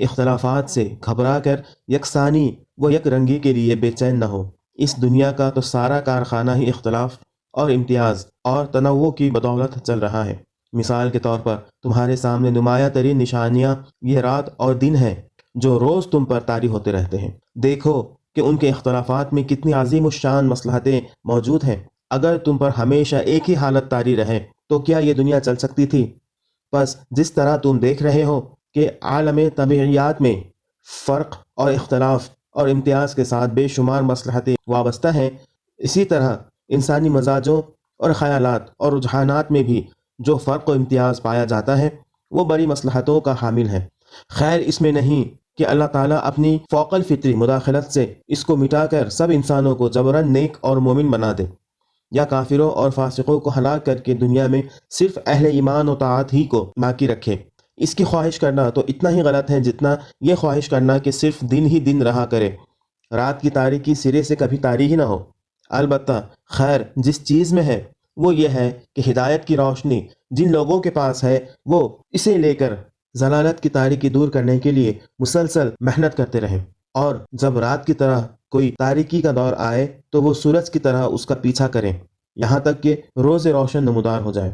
اختلافات سے گھبرا کر یکسانی و یک رنگی کے لیے بے چین نہ ہو۔ اس دنیا کا تو سارا کارخانہ ہی اختلاف اور امتیاز اور تنوع کی بدولت چل رہا ہے۔ مثال کے طور پر تمہارے سامنے نمایاں ترین نشانیاں یہ رات اور دن ہیں جو روز تم پر طاری ہوتے رہتے ہیں۔ دیکھو کہ ان کے اختلافات میں کتنی عظیم الشان مصلحتیں موجود ہیں۔ اگر تم پر ہمیشہ ایک ہی حالت طاری رہے تو کیا یہ دنیا چل سکتی تھی؟ بس جس طرح تم دیکھ رہے ہو کہ عالم طبیعیات میں فرق اور اختلاف اور امتیاز کے ساتھ بے شمار مصلحتیں وابستہ ہیں، اسی طرح انسانی مزاجوں اور خیالات اور رجحانات میں بھی جو فرق و امتیاز پایا جاتا ہے وہ بڑی مصلحتوں کا حامل ہے۔ خیر اس میں نہیں کہ اللہ تعالیٰ اپنی فوق الفطری مداخلت سے اس کو مٹا کر سب انسانوں کو جبراً نیک اور مومن بنا دے، یا کافروں اور فاسقوں کو ہلاک کر کے دنیا میں صرف اہل ایمان و طاعت ہی کو باقی رکھے۔ اس کی خواہش کرنا تو اتنا ہی غلط ہے جتنا یہ خواہش کرنا کہ صرف دن ہی دن رہا کرے، رات کی تاریکی سرے سے کبھی تاری ہی نہ ہو۔ البتہ خیر جس چیز میں ہے وہ یہ ہے کہ ہدایت کی روشنی جن لوگوں کے پاس ہے وہ اسے لے کر ضلالت کی تاریکی دور کرنے کے لیے مسلسل محنت کرتے رہیں، اور جب رات کی طرح کوئی تاریکی کا دور آئے تو وہ سورج کی طرح اس کا پیچھا کریں یہاں تک کہ روز روشن نمودار ہو جائے۔